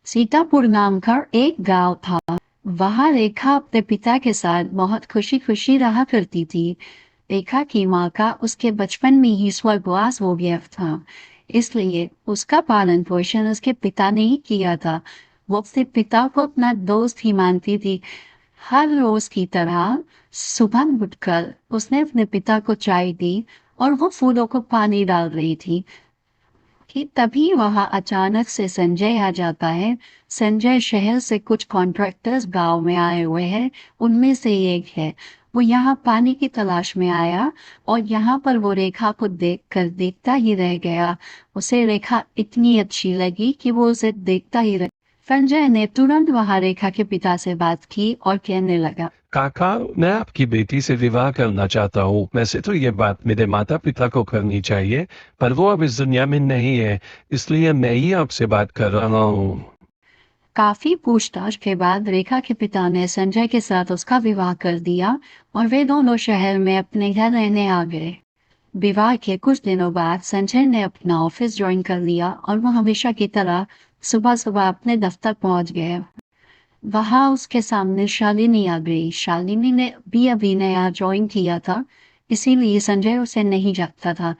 सीतापुर नाम का एक गांव था। वहां रेखा अपने पिता के साथ बहुत खुशी खुशी रहा करती थी। रेखा की माँ का उसके बचपन में ही स्वर्गवास हो गया था, इसलिए उसका पालन पोषण उसके पिता ने ही किया था। वो अपने पिता को अपना दोस्त ही मानती थी। हर रोज की तरह सुबह उठकर उसने अपने पिता को चाय दी और वो फूलों को पानी डाल रही थी कि तभी वहां अचानक से संजय आ जाता है। संजय शहर से कुछ कॉन्ट्रैक्टर्स गांव में आए हुए हैं, उनमें से एक है। वो यहाँ पानी की तलाश में आया और यहाँ पर वो रेखा को देखकर देखता ही रह गया। उसे रेखा इतनी अच्छी लगी कि वो उसे देखता ही रह। संजय ने तुरंत वहां रेखा के पिता से बात की और कहने लगा, काका, मैं आपकी बेटी से विवाह करना चाहता हूँ। वैसे तो ये बात मेरे माता पिता को करनी चाहिए, पर वो अब इस दुनिया में नहीं है, इसलिए मैं ही आपसे बात कर रहा हूँ। काफी पूछताछ के बाद रेखा के पिता ने संजय के साथ उसका विवाह कर दिया और वे दोनों शहर में अपने घर रहने आ गए। विवाह के कुछ दिनों बाद संजय ने अपना ऑफिस ज्वाइन कर लिया और वो हमेशा की तरह सुबह सुबह अपने दफ्तर पहुंच गए। वहां उसके सामने शालिनी आ गई। शालिनी ने भी अभी नया ज्वाइन किया था, इसीलिए संजय उसे नहीं जानता था।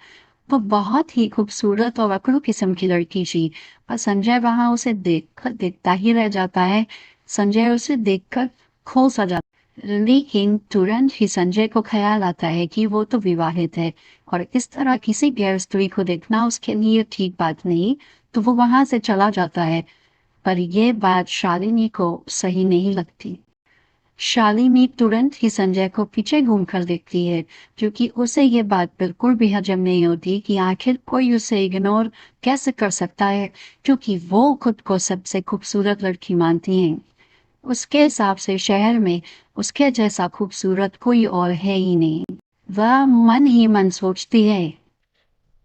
वो बहुत ही खूबसूरत और अकड़ू किस्म की लड़की थी, पर संजय वहां उसे देखकर देखता ही रह जाता है। संजय उसे देखकर खो सा जाता है, लेकिन तुरंत ही संजय को ख्याल आता है कि वो तो विवाहित है और इस तरह किसी गैर स्त्री को देखना उसके लिए ठीक बात नहीं। तो वो वहां से चला जाता है, पर यह बात शालिनी को सही नहीं लगती। शालिनी तुरंत ही संजय को पीछे घूमकर देखती है, क्योंकि उसे ये बात बिल्कुल भी हजम नहीं होती कि आखिर कोई उसे इग्नोर कैसे कर सकता है, क्योंकि वो खुद को सबसे खूबसूरत लड़की मानती है। उसके हिसाब से शहर में उसके जैसा खूबसूरत कोई और है ही नहीं। वह मन ही मन सोचती है,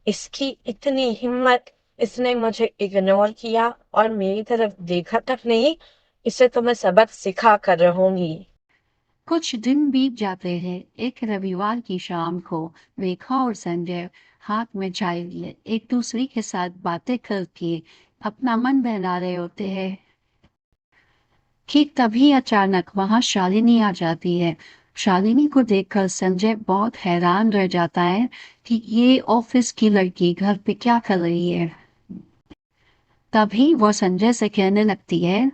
इसकी इतनी हिम्मत! इसने मुझे इग्नोर किया और मेरी तरफ देखा तक नहीं। इसे तो मैं सबक सिखा कर रहूंगी। कुछ दिन बीत जाते हैं। एक रविवार की शाम को रेखा और संजय हाथ में चाय लिए एक दूसरे के साथ बातें करके अपना मन बहला रहे होते हैं कि तभी अचानक वहां शालिनी आ जाती है। शालिनी को देखकर संजय बहुत हैरान रह जाता है कि ये ऑफिस की लड़की घर पे क्या कर रही है। तभी वो संजय से कहने लगती है,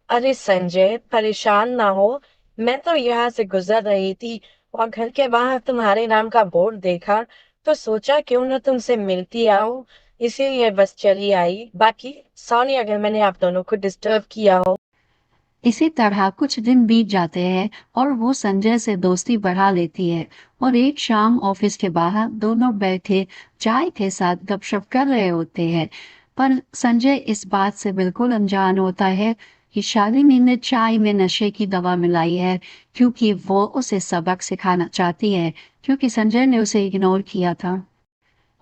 अरे संजय, परेशान ना हो। मैं तो यहाँ से गुजर रही थी और घर के बाहर तुम्हारे नाम का बोर्ड देखा, तो सोचा क्यों ना तुमसे मिलती आऊं। इसीलिए बस चली आई। बाकी सॉरी अगर मैंने आप दोनों को डिस्टर्ब किया हो। इसी तरह कुछ दिन बीत जाते हैं और वो संजय से दोस्ती बढ़ा लेती है। और एक शाम ऑफिस के बाहर दोनों बैठे चाय के साथ गपशप कर रहे होते हैं, पर संजय इस बात से बिल्कुल अनजान होता है कि शालिनी ने चाय में नशे की दवा मिलाई है, क्योंकि वो उसे सबक सिखाना चाहती है, क्योंकि संजय ने उसे इग्नोर किया था।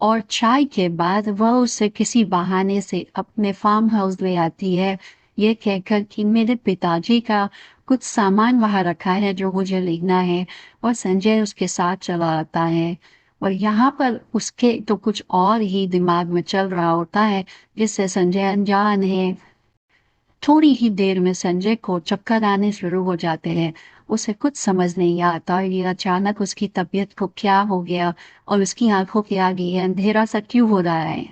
और चाय के बाद वह उसे किसी बहाने से अपने फार्म हाउस ले आती है, ये कहकर कि मेरे पिताजी का कुछ सामान वहां रखा है जो मुझे लेना है। और संजय उसके साथ चला आता है और यहाँ पर उसके तो कुछ और ही दिमाग में चल रहा होता है, जिससे संजय अनजान है। थोड़ी ही देर में संजय को चक्कर आने शुरू हो जाते हैं। उसे कुछ समझ नहीं आता ये अचानक उसकी तबीयत को क्या हो गया और उसकी आंखों के आगे ये अंधेरा सा क्यों हो रहा है।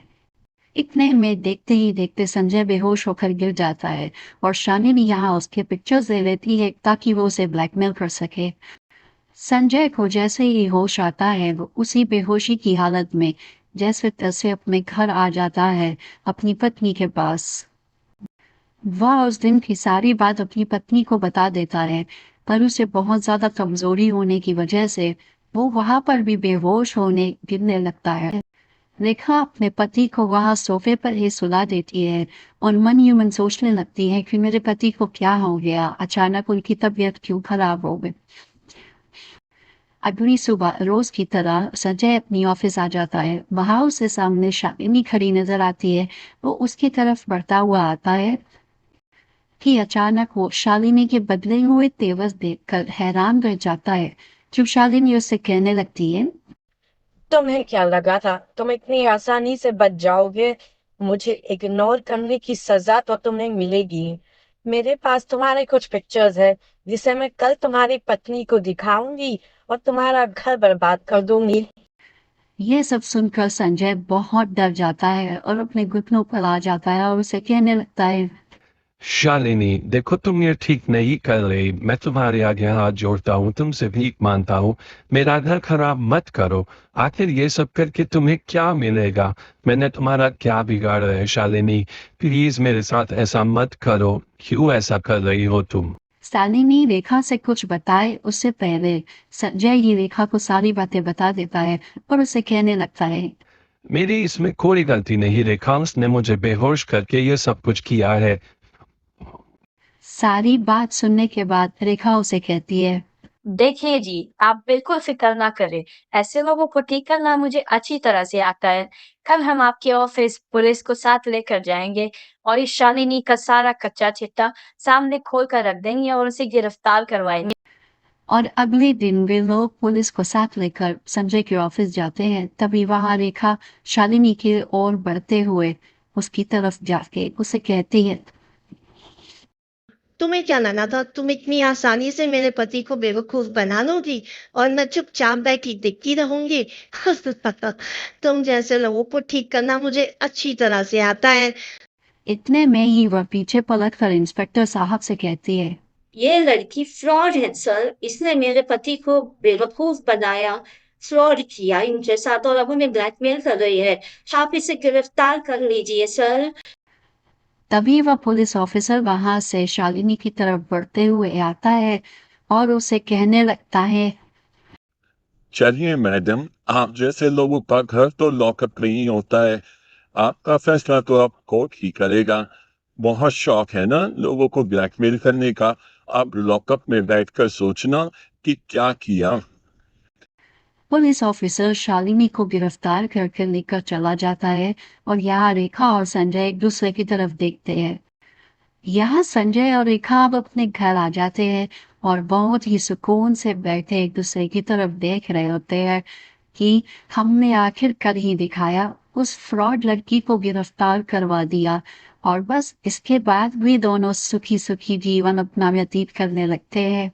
इतने में देखते ही देखते संजय बेहोश होकर गिर जाता है और शालिनी यहाँ उसके पिक्चर्स ले लेती है ताकि वो उसे ब्लैकमेल कर सके। संजय को जैसे ही होश आता है वो उसी बेहोशी की हालत में जैसे तैसे अपने घर आ जाता है, अपनी पत्नी के पास। वह उस दिन की सारी बात अपनी पत्नी को बता देता है, पर उसे बहुत ज्यादा कमजोरी होने की वजह से वो वहां पर भी बेहोश होने गिरने लगता है। रेखा अपने पति को वहां सोफे पर ही सुला देती है और मन ही मन सोचने लगती है कि मेरे पति को क्या हो गया, अचानक उनकी तबीयत क्यों खराब हो गई। अगली सुबह रोज की तरह संजय अपनी ऑफिस आ जाता है। वहां उसे सामने शालिनी खड़ी नजर आती है। वो उसकी तरफ बढ़ता हुआ आता है कि अचानक वो शालिनी के बदले हुए तेवर देखकर हैरान रह जाता है। जब शालिनी उससे कहने लगती है, तुम्हें क्या लगा था तुम इतनी आसानी से बच जाओगे? मुझे इग्नोर करने की सजा तो तुम्हें मिलेगी। मेरे पास तुम्हारे कुछ पिक्चर्स है जिसे मैं कल तुम्हारी पत्नी को दिखाऊंगी और तुम्हारा घर बर्बाद कर दूंगी। ये सब सुनकर संजय बहुत डर जाता है और अपने घुटनों पर आ जाता है और उसे कहने लगता है, शालिनी, देखो तुम ये ठीक नहीं कर रही। मैं तुम्हारे आगे हाथ जोड़ता हूँ, तुमसे भीख मानता हूँ। मेरा घर खराब मत करो। आखिर ये सब करके तुम्हें क्या मिलेगा? मैंने तुम्हारा क्या बिगाड़ा है शालिनी? प्लीज मेरे साथ ऐसा मत करो। क्यों ऐसा कर रही हो तुम? शालिनी रेखा से कुछ बताए उससे पहले संजय ही रेखा को सारी बातें बता देता है और उसे कहने लगता है, मेरी इसमें कोई गलती नहीं रेखा, उसने मुझे बेहोश करके ये सब कुछ किया है। सारी बात सुनने के बाद रेखा उसे कहती है, देखिए जी, आप बिल्कुल फ़िक्र ना करें। ऐसे लोगों को ठीक करना मुझे अच्छी तरह से आता है। कल हम आपके ऑफ़िस पुलिस को साथ लेकर जाएँगे और इस शालिनी का सारा कच्चा चिट्ठा सामने खोल कर रख देंगे और उसे गिरफ्तार करवाएँगे। और अगले दिन वे लोग पुलिस को साथ लेकर संजय के ऑफिस जाते हैं। तभी वहां रेखा शालिनी की ओर बढ़ते हुए उसकी तरफ जाके उसे कहती है, तुम्हें क्या लगा था तुम इतनी आसानी से मेरे पति को बेवकूफ बना लोगी और मैं चुपचाप बैठी देखती रहूंगी? तुम जैसे लोगों को ठीक करना मुझे अच्छी तरह से आता है। इतने में ही वह पीछे पलटकर इंस्पेक्टर साहब से कहती है, ये लड़की फ्रॉड है सर। इसने मेरे पति को बेवकूफ़ बनाया, फ्रॉड किया इनके साथ और अब हमें ब्लैकमेल कर रही है। आप इसे गिरफ्तार कर लीजिए सर। तभी वह पुलिस ऑफिसर वहां से शालिनी की तरफ बढ़ते हुए आता है और उसे कहने लगता है, चलिए मैडम, आप जैसे लोगों का घर तो लॉकअप नहीं होता है। आपका फैसला तो अब कोर्ट ही करेगा। बहुत शौक है ना लोगों को ब्लैकमेल करने का। आप लॉकअप में बैठकर सोचना कि क्या किया। पुलिस ऑफिसर शालिनी को गिरफ्तार करके लेकर चला जाता है और यहाँ रेखा और संजय एक दूसरे की तरफ देखते हैं। यहाँ संजय और रेखा अब अपने घर आ जाते हैं और बहुत ही सुकून से बैठे एक दूसरे की तरफ देख रहे होते हैं कि हमने आखिर कर ही दिखाया, उस फ्रॉड लड़की को गिरफ्तार करवा दिया और बस इसके बाद भी दोनों सुखी सुखी जीवन अपना व्यतीत करने लगते हैं।